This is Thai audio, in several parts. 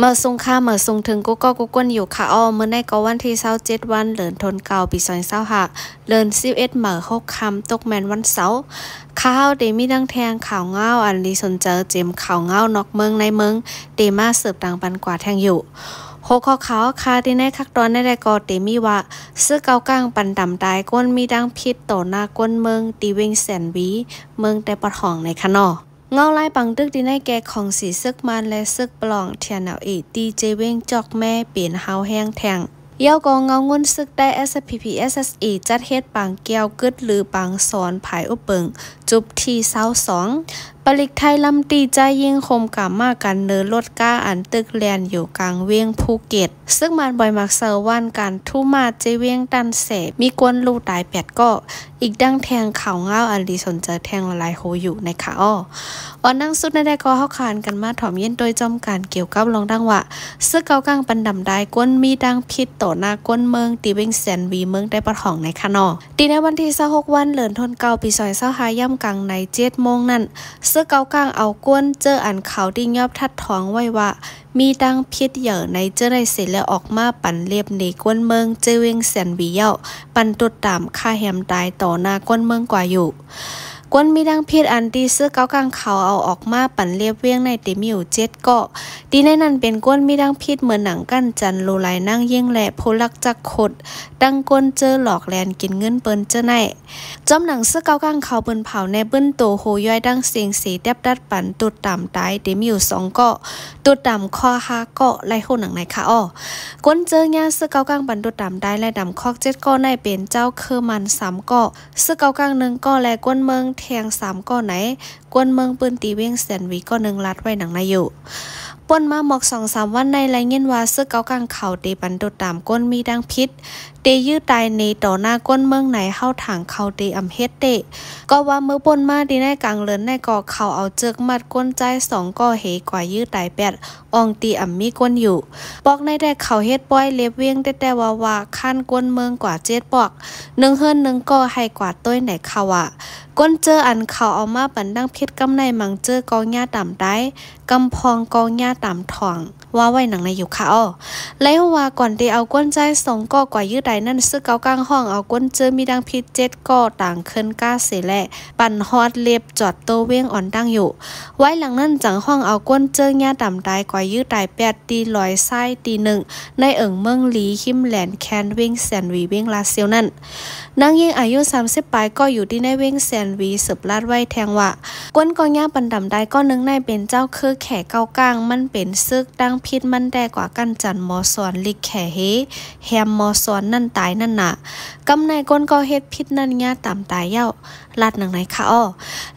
เมื่อส่งค่าเมื่อส่งถึงกูก็กูกวนอยู่ค่ะอ้อเมื่อในก็วันที่27วันเดือนธันวาคมปี2025เดือน11เมื่อ6ค่ำตกแม่นวันเสาร์ข่าวเดมีดังแทงข่าวเงาอันลีสนเจอเจมข่าวเงานอกเมืองในเมืองเดมาสืบต่างปันกว่าแทงอยู่โคข้อเขาคาที่ในคักตอนได้ก็เตมีว่าซื้อเกากลางปันดำตายก้นมีดังพิษต่อหน้าก้นเมืองตีเวงแสนวีเมืองแต่ปะทองในคะนอเงาลายปังตึกที่ในแก่ของสีซึกมันและซึกปลองเทียนเอาอีตีเจเวงจอกแม่เปลี่ยนเฮาแห้งแทงเย้ากองเงาเงินซึกได้ SPP SSE จัดเฮ็ดปังแก้วกึดหรือปังสอนภายอุปเปิงจุบที่22ปลิกไทยลำตีใจยิงคมกำมากันเนินรถก้าอันตึกแลนอยู่กลางเวียงภูเก็ตซึ่งมันบ่อยมักเซอร์วันการทุ่มาเจเวียงตันเสพมีกวนลูตาย8ก็อีกดังแทงข่าวเงาอันดีสนใจแทงละลายโหอยู่ในขาอ้อนั่งสุดในได้ก็เฮาคานกันมาถ่อมเย็นโดยจอมการเกี่ยวกับลองดังว่าซึกเกากลางปันดำได้กวนมีดังพิษต่อหน้ากวนเมืองตีเวงแสนวีเมืองได้ปะทองในคะนอตีในวันที่26วันเดือนธันวาคมปี2025ย่ำกลางใน7โมงนั้นซึกเกากลางเอากวนเจออันเขาดิ้งยอบทัดท้องไว้ว่ามีดังพิษเหยื่อในเจอได้เสร็จแล้วออกมาปั่นเรียบในกวนเมืองเจเวงแสนวีเย้าปั่นตุดตามค่าแฮมตายต่อหน้ากวนเมืองกว่าอยู่กวนมีดังพิษอันตีซื้อเกากลางเขาเอาออกมาปั่นเรียบเวียงในเตมิว7เกาะตีในนั้นเป็นกวนมีดังพิษเหมือนหนังกั้นจันโลไลนั่งเยี่ยงและโพลักจักขดดังกวนเจอหลอกแลนกินเงินเปิ้นเจอในจอมหนังซื้อเกากลางเขาเปิ้นเผาในเบิ้นโตโหย่อยดังเสียงสีแดบดัดปั่นตุดตามตายเตมิว2เกาะตุดตามคอ5เกาะไล่โหหนังในค่ะอ้อกวนเจอยาซื้อเกากลางปั่นตุดตามได้และดำคอก7เกาะในเป็นเจ้าคือมัน3เกาะซื้อเกากลาง1เกาะและกวนเมืองแทง3ก้อนไหนกวนเมืองปืนตีเวียงแสนวีก็1ลัดไว้หนังในอยู่ป่นมาหมอก 2-3 วันในรายเงินว่าซึกเกากลางเขาเตปันตุตามก้นมีดังพิษเตยื้อตายในต่อหน้าก้นเมืองไหนเข้าถังเขาเตอำเฮ็ดเตก็ว่ามือป่นมาดีในกลางเลินในก่อเขาเอาเจือกมัดก้นใจ2ก่อเหกว่ายื้อตาย8อองตีอำมีก้นอยู่ปอกในแต่เขาเฮ็ดป้อยเล็บเวียงแต่ว่าขั้นก้นเมืองกว่า7ปอก1เฮิรน1ก่อให้กว่าต้อยไหนเขาอ่ะก้นเจออันเขาเอามาปันดังพิษกำในมังเจอกองหญ้าต่ำได้กำพองกองหญ้าต่ำถ่องว่าไว้หนังในอยู่ค่ะอ้อแล้วว่าก่อนที่เอาก้นใจ2ก่อกว่ายื้อใดนั่นซึกเกากลางห้องเอาก้นเจอมีดังพิษ7ก่อต่างขึ้นก้าเสแลปั่นฮอดเล็บจอดโตเวียงอ่อนตั้งอยู่ไว้หลังนั้นจังห้องเอาก้นเจอหญ้าต่ำได้กว่ายื้อใด8ตีลอยไส้ตี1ในเมืองหลีคิมแหลนแคนเวียงแสนวีเวียงลาเซียวนั่นนางยิงอายุ30ปลายก็อยู่ที่ในเวียงแสนวีสืบลาดไว้แทงว่ากวนกองหญ้าปันดำได้ก็นึงในเป็นเจ้าคือแขกเก้ากลางมันเป็นซึกดังพิษมันแต่กว่ากันจันมอสอนลิกแขเฮแฮมมอสอนนั่นตายนั่นน่ะกำในกวนก็เฮ็ดพิษนั่นหญ้าต่ำตายเย้าลาดหนังไหนค่ะอ้อ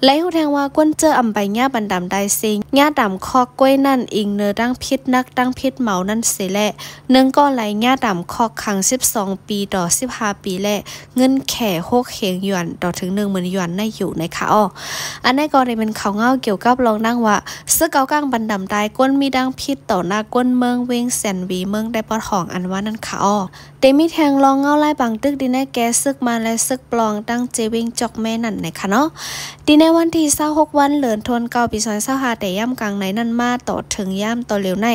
ไล่หูแทงว่ากวนเจออำไปหญ้าปันดำได้ซิงหญ้าต่ำคอกกล้วยนั่นอิงเนอดังพิษนักดังพิษเมานั่นเสแล1ก็ไหลหญ้าต่ำคอกขัง12ปีต่อ15ปีแลเงินแข่6เขียงหยวนต่อถึง 10,000 หยวนในอยู่ในค่ะอ้ออันนี้ก็ได้เป็นข่าวเงาเกี่ยวกับลองนั่งว่าซึกเกากลางบันดำตายก้นมีดังพิษต่อหน้าก้นเมืองเวงแสนวีเมืองได้ปอทองอันว่านั่นค่ะอ้อเตมีแทงลองเงาไล่บางตึกดีในแกซึกมาและซึกปลองตั้งเจเวงจอกแม่นั่นในค่ะเนาะดีในวันที่26วันเดือนธันวาคมปี2025แต่ย่ำกลางในนั่นมาต่อถึงย่ำต่อเร็วใน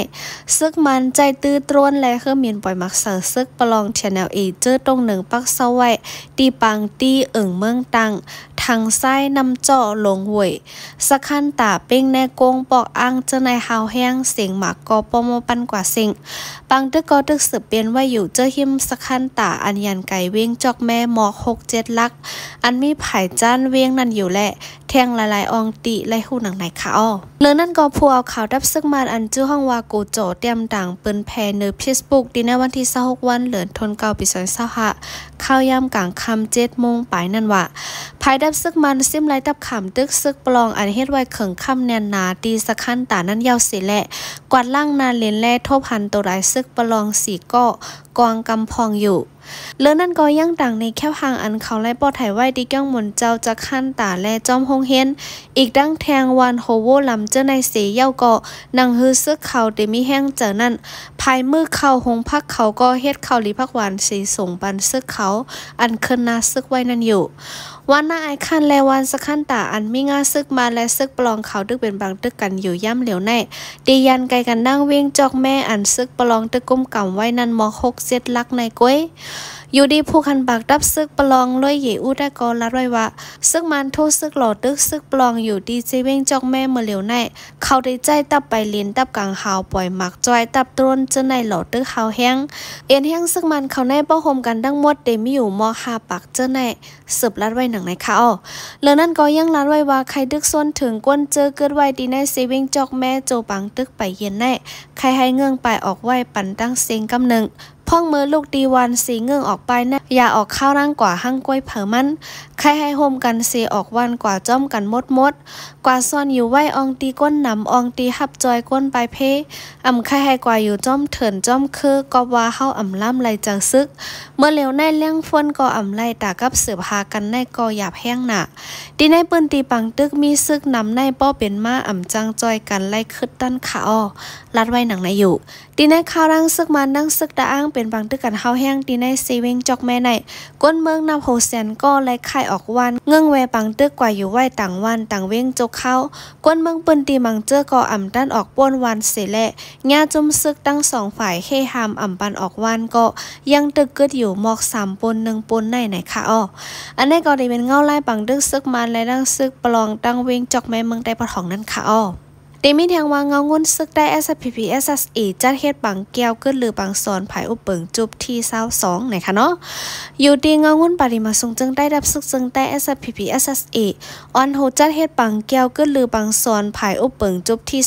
ซึกมันใจตื้อตรวนและเครื่องมีนปล่อยมักเสือซึกปลองเชนแนลเอเจอตรง1ปักเซาไว้ตีปังตีเมืองตังทางซ้ายนำเจาะลงห้วยสะคันตาเป้งแนกงปอกอังเจอในหาวแห้งเสียงหมากกอปอมปันกว่าสิ่งปังตึกก็ตึกสืบเปลี่ยนไว้อยู่เจอหิมสะคันตาอันยันไก่เวียงจอกแม่หมอก6-7ลักอันมีไผ่จ้านเวียงนั่นอยู่แหละแทงหลายๆอองติไล่หูหนังไหนค่ะอ้อเรื่องนั้นก็พัวเอาข่าวดับซึกมานอันจื้อห้องว่ากูโจเตรียมต่างเปิ้นแพเนอ Facebook ดีในวันที่26วันเดือนธันวาคมปี2025ข้าวยามกลางค่ำ7โมงปลายนั่นว่าภายดับซึกมันซิมไล่ดับขำตึกซึกปลองอันเฮ็ดไว้เขิงค่ำแน่นหนาตีสะคันตานั้นยาวสิแหละกวาดล่างนาเลนแล่ทบหันตัวหลายซึกปลอง4ก้อกองกำพองอยู่เรื่องนั้นก็ยังต่างในแค่ห่างอันเขาไล่ปอถ่ายไว้ดีก้องหมุนเจ้าจะขั้นตาและจอมฮงเฮนอีกดังแทงวันโฮโวลำเจ้าในเสียเย้าก็นางฮือซึกเขาเดมีแห้งเจอนั่นภายมือเขาหงพักเขาก็เฮ็ดเขาลีพักหวานสีส่งปันซึกเขาอันขึ้นนาซึกไว้นั่นอยู่ วันหน้าไอคันและวันสคันตาอันมีงาซึกมาและซึกปลองเขาดึกเป็นบางตึกกันอยู่ย่ำเหลียวแน่ดียันไกกันนั่งเวียงจอกแม่อันซึกปลองตึกก้มก่ำไว้นันมอ6 7ลักในก้วยอยู่ดีผู้คันปากดับซึกปลองลอยเหยอู้ได้กอลัดไว้ว่าซึกมันโทษซึกหลอดึกซึกปลองอยู่ดีเจเวียงจอกแม่เมื่อเหลียวแน่เขาได้ใจตับไปเลียนตับกลางหาวปล่อยหมักจอยตับตรนจนในหลอดึกหาวแห้งเอ็นแห้งซึกมันเขาในป้อโฮมกันดังหมดเดมีอยู่มอคาปากเจอในสืบลัดไว้หนังในเขาเรื่องนั้นก็ยังลัดไว้ว่าใครดึกส่วนถึงก้นเจอเกิดไว้ดีในเซเวียงจอกแม่โจปังตึกไปเย็นแน่ใครให้เงื่องไปออกไว้ปั่นตั้งเสียงกำหนึ่งพ่องมือลูกดีวันสีเงื่องออกไปนะอย่าออกข้าวร่างกว่าหั่งกล้วยเผอมันใครให้โฮมกันเสียออกวันกว่าจ้อมกันมดกว่าซ่อนอยู่ไว้อองตีก้นหนำอองตีหับจอยก้นปลายเพใครให้กว่าอยู่จ้อมเถินจ้อมคือก็ว่าเฮาล่ำไรจังซึกเมื่อเร็วในเลี้ยงฝนก็ไล่ตากับเสือพากันในก็หยาบแห้งหนาดีในปืนตีปังตึกมีซึกนำในป้อเป็นมาจังจอยกันไล่คืดด้านขาลัดไว้หนังในอยู่ดีในข้าวร่างซึกมันนั่งซึกดาอ้างเป็นบางตึกกันเฮาแห้งดีในเซเวงจอกแม่ในก้นเมืองนำโฮแซนก็ไล่ไข่ออกวันเงื่องแวปังตึกกว่าอยู่ไว้ต่างวันต่างเว้งจกเข้าก้นเมืองปืนตีมังเจอก็ด้านออกป้นวันเสแหละญาจุ่มซึกตั้ง2ฝ่ายเฮฮามปันออกวันก็ยังตึกเกิดอยู่หมอก3ปน1ปนในค่ะอันนี้ก็ได้เป็นเงาไล่ปังตึกซึกมันและดังซึกปลองตั้งเว้งจอกแม่เมืองได้ปะของนั้นค่ะเดมีแทงวางเงางุ้นซึกได้ SPP SSE จัดเฮ็ดปังแก้วขึ้นหรือปังสอนภายอุปเปิงจุบที่22นะคะเนาะอยู่ดีเงางุ้นปริมาสูงจึงได้รับซึกจึงได้ SPP SSE ออนโฮจัดเฮ็ดปังแก้วขึ้นหรือปังสอนภายอุปเปิงจุบที่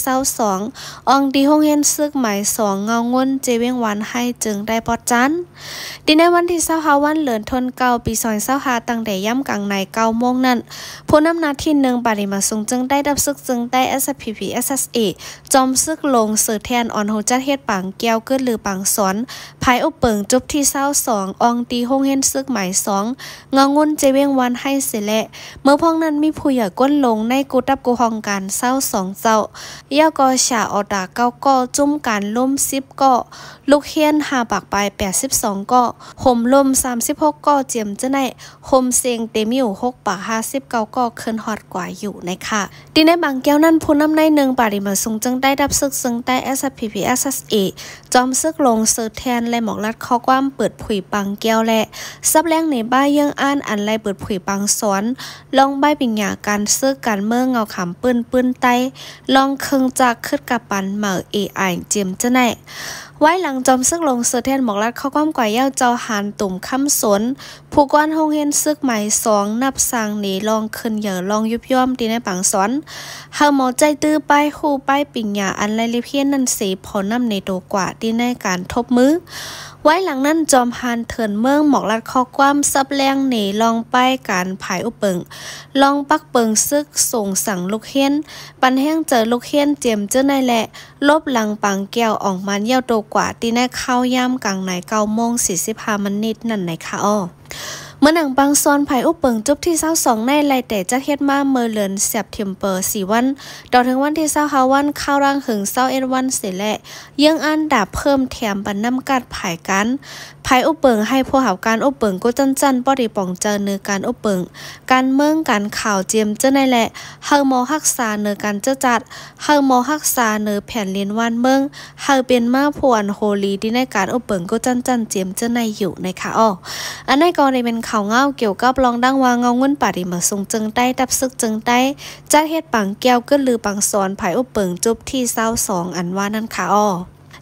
22อองดีห้องเฮ็นซึกหมาย2เงางุ้นเจเวียงวันให้จึงได้ปอดจันดีในวันที่25วันเหลือนทนเก่าปี2025ตั้งแต่ย่ำกลางใน9โมงนั้นผู้นำหน้าที่1ปริมาสูงจึงได้รับซึกจึงได้ SPP SSE จอมซึกลงสื่อแทนออนโฮจัดเฮ็ดปังแก้วเกิดหรือปังสอนภายอุปเปิงจบที่22อองตีห้องเฮ็นซึกหมาย2เงางุ้นเจเวียงวันให้เสแหละเมื่อพ้องนั้นมีผู้ใหญ่ก้นลงในกูตับกูห้องการ22เจ้ายากอชาออดา9ก่อจุ่มการล่ม10ก่อลูกเฮียน5ปากปลาย82ก่อห่มลม36ก่อเจียมจะในห่มเสียงเตมิว6ปาก59ก่อขึ้นฮอดกว่าอยู่นะคะดีในบางแก้วนั้นผู้นำใน1ปริมาสูงจึงได้รับซึกซึ่งได้ SPP SSE จอมซึกลงเสือแทนและหมอกลัดข้อความเปิดผุยปังแก้วและซับแรงในบ้ายังอ่านอันไรเปิดผุยปังสอนลองใบปิญญาการซึกการเมืองเงาขำปืนไตลองเคิงจากขึ้นกับปันเหมือ AI เจียมจะไหนไว้หลังจอมซึกลงเสือแทนหมอกลัดข้อความกว่าเย้าเจ้าหานตุ่มคำสนผู้ก้อนห้องเห็นซึกใหม่2นับสร้างหนีลองขึ้นเหยื่อลองยุบย่อมดีในปังสอนเฮาหมอใจตื้อไปคู่ไปปิญญาอันไรลิเพียนนั่นสีพอนำในโตกว่าดีในการทบมือไว้หลังนั้นจอมฮานเถินเมืองหมอกลัดข้อความซับแรงหนีลองไปการผายอุปเปิงลองปักเปิงซึกส่งสั่งลูกเฮียนปันแห้งเจอลูกเฮียนเจียมเจ้าในแหละลบหลังปังแก้วออกมันเย้าโตกว่าดีในเข้าย่ำกลางใน9 โมง 45 นาทีนั่นในค่ะเมื่อหนังบางซอนภายอุปเปิงจบที่22ในไล่แต่จัดเฮ็ดมาเมื่อเลือนเซปเทมเบอร์4วันต่อถึงวันที่25วันเข้าร่างหึง21วันเสร็จและยังอันดับเพิ่มแถมปันน้ำกัดภายกันภายอุปเปิงให้ผู้หาการอุปเปิงก็จันป้อดีป่องเจอเนื้อการอุปเปิงการเมืองการข่าวเจียมเจ้าในแหละเฮาหมอรักษาเนื้อการเจ้าจัดเฮาหมอรักษาเนื้อแผ่นเลียนวันเมืองเฮาเป็นมาพวนโฮลีที่ในการอุปเปิงก็จันเจียมเจ้าในอยู่ในค่ะอันนี้ก็ได้เป็นข่าวเงาเกี่ยวกับลองดังว่าเงาเงินปาริมาสูงจึงได้ดับซึกจึงได้จัดเฮ็ดปังแก้วก็ลือปังสอนภายอุปเปิงจบที่22อันว่านั่นค่ะ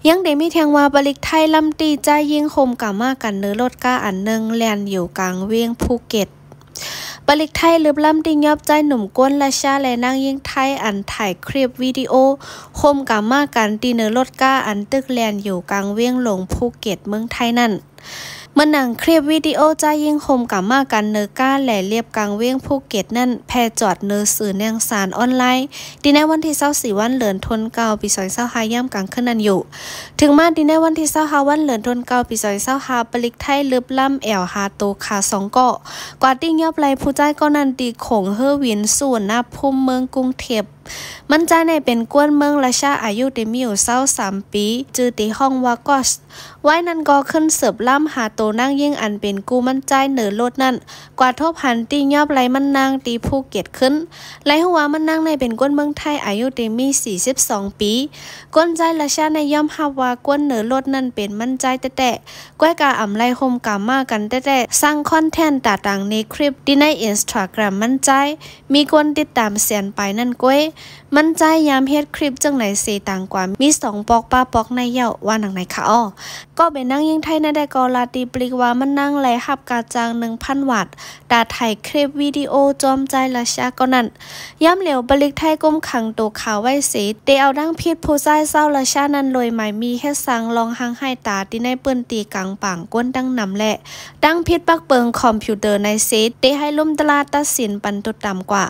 ยังได้มีแทงว่าบริกไทยลำตีใจยิงคมกามากันเนื้อรถก้าอันหนึ่งแลนอยู่กลางเวียงภูเก็ตบริกไทยลืบลำติงยอบใจหนุ่มก้นและชาและนางยิงไทยอันถ่ายคลิปวิดีโอคมกามากันตีเนื้อรถก้าอันตึกแลนอยู่กลางเวียงหลงภูเก็ตเมืองไทยนั่นเมื่อหนังคลิปวิดีโอใจยิงคมกับมากันเนอก้าแหล่เรียบกลางเวียงภูเก็ตนั่นแพร่จอดเนอสื่อแนงสารออนไลน์ดีในวันที่24วันเหลือนทนเก่าปี2025ย่ำกลางขึ้นนั่นอยู่ถึงมาดีในวันที่25วันเหลือนทนเก่าปี2025ปลิกไทยลืบล่ำแอวหาโตขา2เกาะกว่าติ้งยอบไหลผู้ใจก็นันตีโขงเฮอวินส่วนหน้าพุ่มเมืองกรุงเทพ มันใจในเป็นกวนเมืองราชาอายุเดมีอยู่23ปีจือตีห้องวากอสไว้นั้นก็ขึ้นเสิบล่ำหาโตนั่งยิ่งอันเป็นกูมันใจเหนือรถนั่นกว่าทบหันตียอบไรมันนางตีภูเก็ตขึ้นไรหัวมันนั่งในเป็นกวนเมืองไทยอายุเดมี42ปีกวนใจราชาในย่อมฮับว่ากวนเหนือรถนั่นเป็นมันใจแต่ก้วยกาอ่ำไรคมกามากันแต่สร้างคอนเทนต์ต่างๆในคลิปที่ใน Instagram มันใจมีคนติดตามเสียนไปนั่นก้วยมันใจยามเฮ็ดคลิปจังไหนเสต่างกว่ามี2ปอกป้าปอกในเย่าว่าหนังไหนคะอ้อก็เป็นนั่งยิ่งไทยในได้กอลาตีปลิกว่ามันนั่งแลหับกาจาง 1,000 วัตต์ดาถ่ายคลิปวิดีโอจอมใจราชาก็นั่นย้ำเหลียวบลิกไทยก้มขังตัวขาวไว้เสเตเอาดังพิษผู้ใจเศร้าราชานั้นลอยหมายมีแค่สังลองหางให้ตาที่ในปืนตีกลางป่างก้นดังนำแหละดังพิษปักเปิงคอมพิวเตอร์ในเซตเตให้ลุ่มตลาดตัดสินปันตุต่ำกว่า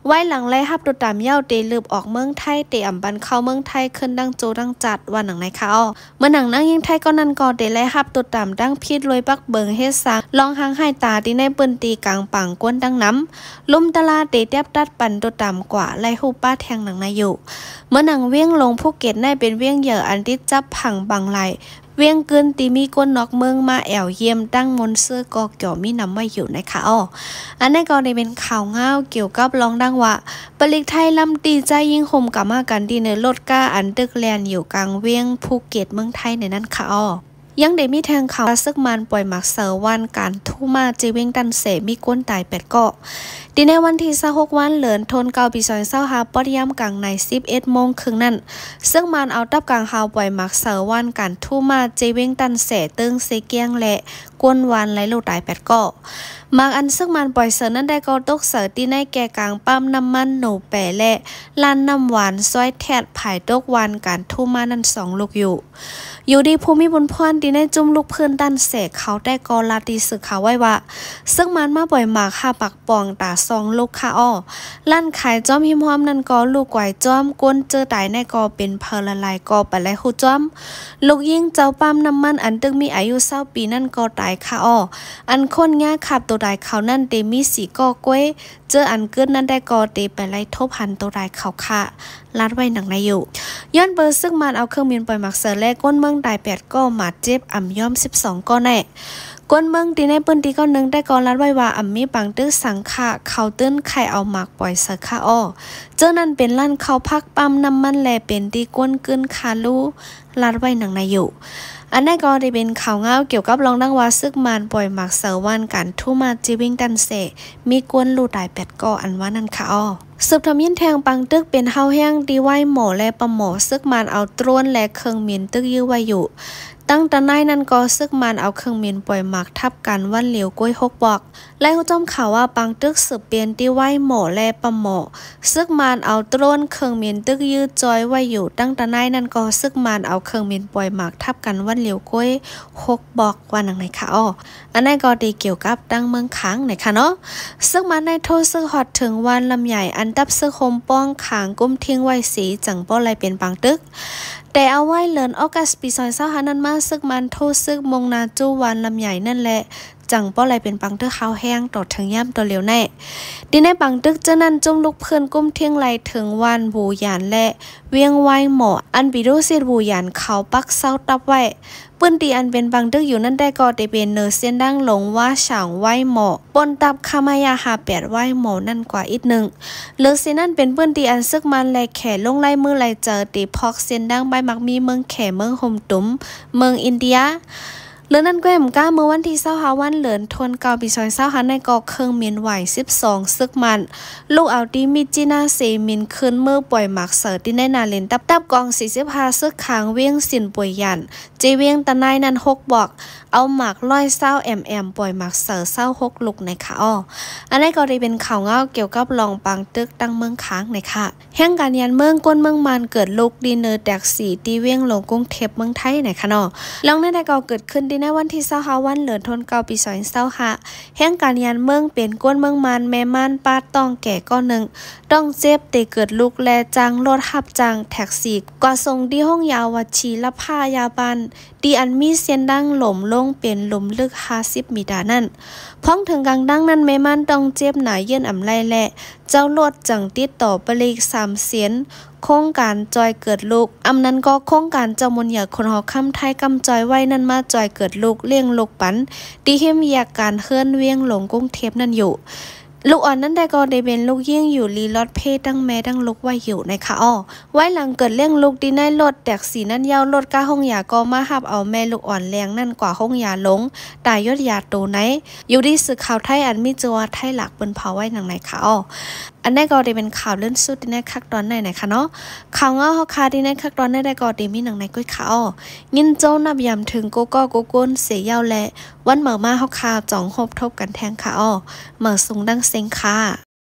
ไว้หลังไล่ฮับตุตามเย้าเตลืบออกเมืองไทยเตอ่ำบันเข้าเมืองไทยขึ้นดังโจดังจัดว่าหนังในเขาเมื่อหนังนั่งยิงไทยก็นั่นก็เตไล่ฮับตุตามดังพิษลอยปักเบิงเฮ็ดสังลองหางให้ตาที่ในปืนตีกลางป่างก้นดังน้ำลุ่มตลาดเตเตียบตัดปันตุตามกว่าไล่หูป้าแทงหนังในอยู่เมื่อหนังเวียงลงภูเก็ตได้เป็นเวียงเหยื่ออันที่จับผังบังไหลเวียงเกินตีมีก้นนอกเมืองมาแอวเยี่ยมตั้งมนเสื้อกอเกี่ยวมีนำไว้อยู่นะคะอันนี้ก็ได้เป็นข่าวเงาเกี่ยวกับรองดังว่าปลิกไทยลำตีใจยิ่งคมกับมากันดีเนรถก้าอันตึกแลนอยู่กลางเวียงภูเก็ตเมืองไทยในนั้นค่ะยังได้มีแทงข่าวซึกมันปล่อยหมักเสอวันการทู่มาจีเวงดันเสมีก้นตาย8เกาะดีในวันที่26วันเหลือนทนเกาปีซอยเศร้าหาปอดย่ำกลางใน11โมงครึ่งนั้นซึ่งมันเอาตับกลางหาวปล่อยหมักเสอวันการทู่มาจีเวงดันเสตึงเสเกียงและก้นวันไหลลูกตาย8เกาะมากอันซึ่งมันปล่อยเสอนั้นได้ก็ตกเสอที่ในแก่กลางปั๊มน้ำมันหนูแปะและลานน้ำหวานซอยแทดผายตกวันการทู่มานั้น2ลูกอยู่ดีภูมิบุญพรที่ในจุ่มลูกเพื่อนดันเสกเขาได้กอลาตีสึกเขาไว้ว่าซึ่งมันมาปล่อยหมากค่าปักปองตา2ลูกค่ะลั่นขายจ้อมหิมหอมนั่นก็ลูกไก่จ้อมก้นเจอตายในก็เป็นเพลละลายก็ไปไล่คู่จ้อมลูกยิ่งเจ้าปั๊มน้ำมันอันตึงมีอายุ20ปีนั่นก็ตายค่ะอันคนง่าขับตัวตายเขานั่นเตมีสีก็กล้วยเจออันเกินนั่นได้ก็เตไปไล่ทบหันตัวตายเขาค่ะลัดไว้หนังในอยู่ย้อนเบอร์ซึ่งมันเอาเครื่องบินปล่อยหมักเสือและก้นเมืองตาย8ก็หมาเจ็บอ่ำย่อม12ก็แน่ก้นเมืองตีในปืนตีก็นึงได้ก่อนลัดไว้ว่าอ่ำมีปังตื้อสังขะเขาตื้นไข่เอาหมากปล่อยเสือค่ะเจ้านั่นเป็นลั่นเขาพักปั๊มน้ำมันแลเป็นตีก้นกึนคาลูลัดไว้หนังในอยู่อันนั้นก็ได้เป็นข่าวเงาเกี่ยวกับรองดังว่าซึกมันปล่อยหมักเสาวันการทู่มาจีวิงดันเสมีกวนลูตาย8ก่ออันว่านั่นค่ะสืบทำยินแทงปังตึกเป็นเฮาแห้งดีไว้หมอและปะหมอซึกมันเอาตรวนและเครื่องมินตึกยื้อไว้อยู่ตั้งแต่นายนั้นก็ซึกมันเอาเครื่องมินปล่อยหมักทับกันวันเหลียวกล้วย6บอกและเขาจ้อมข่าวว่าปังตึกสืบเปลี่ยนดีไว้หมอและปะหมอซึกมันเอาตรวนเครื่องมินตึกยื้อจอยไว้อยู่ตั้งแต่นายนั้นก็ซึกมันเอาเครื่องมินปล่อยหมักทับกันวันเหลียวกล้วย6บอกว่าหนังไหนค่ะอันนั้นก็ดีเกี่ยวกับตั้งเมืองค้างไหนค่ะเนาะซึ่งมันในโทษซึกฮอดถึงวันลำใหญ่อันดับซึกโฮมป้องขางกุ้มทิ้งไว้สีจังป้อไรเป็นปังตึกแต่เอาไว้เลินออกัสปีซอยเศร้าหานั้นมาซึกมันโทษซึกมงนาจูวันลำใหญ่นั่นแหละจังป้อไรเป็นปังตึกข้าวแห้งตดถึงย่ำตัวเหลียวแน่ดีในปังตึกเจ้านั้นจุ่มลูกเพื่อนกุ้มเที่ยงไรถึงวันบูหยานและเวียงไว้หมออันปีโดเซียบูหยานเขาปักเศร้าตับไว้ปืนตีอันเป็นปังตึกอยู่นั่นได้ก็ได้เป็นเนอเส้นดังหลงว่าฉางไว้หมอปนตับคามายาหา8ไว้หมอนั่นกว่าอีกหนึ่งเลือเส้นนั่นเป็นปืนตีอันซึกมันแลแขลงไล่มือไล่เจอตีพอกเส้นดังใบมักมีเมืองแขเมืองโฮมตุ้มเมืองอินเดียเลือนั่นก็แหมก้าเมื่อวันที่25วันเหลือนทนเกาปีซอย25ในกอเครื่องมินไหว12ซึกมันลูกเอาดีมิจินาเซมินคืนมือปล่อยหมักเสือที่ในนาเลนตับกอง45ซึกขางเวียงสินป่วยยันเจเวียงตะนายนั้น6บอกเอาหมักร้อย20ปล่อยหมักเสือ26ลูกในค่ะอันนี้ก็ได้เป็นข่าวเงาเกี่ยวกับรองปังตึกตั้งเมืองค้างในค่ะแห่งการยันเมืองก้นเมืองมันเกิดลูกดีเนอร์แตกสีตีเวียงลงกรุงเทพเมืองไทยในค่ะลองได้ก็เกิดขึ้น ดีในวันที่25วันเหลือนธันวาคมปี2025แห่งการยานเมืองเป็นก้นเมืองมันแม่ม่านป้าต้องแก่ก้อนหนึ่งต้องเจ็บเตเกิดลูกแลจังรถหับจังแท็กซี่กว่าทรงที่ห้องยาววัดชีละผ้ายาบันดีอันมีเสียนดังหล่มลงเป็นหลุมลึก50 เมตรนั่นพ้องถึงกลางดังนั้นแม่ม่านต้องเจ็บหนาเยื่นอำไลแหละเจ้ารถจังติดต่อไปเลข3 เสียนโครงการจอยเกิดลูกอำนั้นก็โครงการเจ้ามนต์อยากคนหอคำไทยกำจอยไว้นั่นมาจอยเกิดลูกเลี้ยงลูกปันดีเฮมอยากการเคลื่อนเวียงหลงกรุงเทพนั่นอยู่ลูกอ่อนนั้นได้ก็ได้เป็นลูกยิ่งอยู่ลีลอดเพศตั้งแม่ตั้งลูกไว้อยู่ในค่ะอ้อไว้หลังเกิดเลี้ยงลูกดีในรถแตกสีนั่นยาวรถก้าห้องยาก็มาหับเอาแม่ลูกอ่อนแรงนั่นกว่าห้องยาหลงตายยอดยาโตไหนอยู่ดีสื่อข่าวไทยอันมีจัวไทยหลักเปิ้นเผาไว้หนังไหนค่ะอ้ออันนี้ก็ได้เป็นข่าวเลื่อนสุดในคักตอนไหนคะเนาะข่าวเงาเฮาคาดีในคักตอนได้ก็ได้มีหนังไหนก้อยค่ะอ้อยินโจ้นับยำถึงโกโก้โกโก้นเสียยาวแลวันเหมือมาเฮาคาจ่องฮบทบกันแทงค่ะอ้อเหมือสูงดังเซ็งค่ะ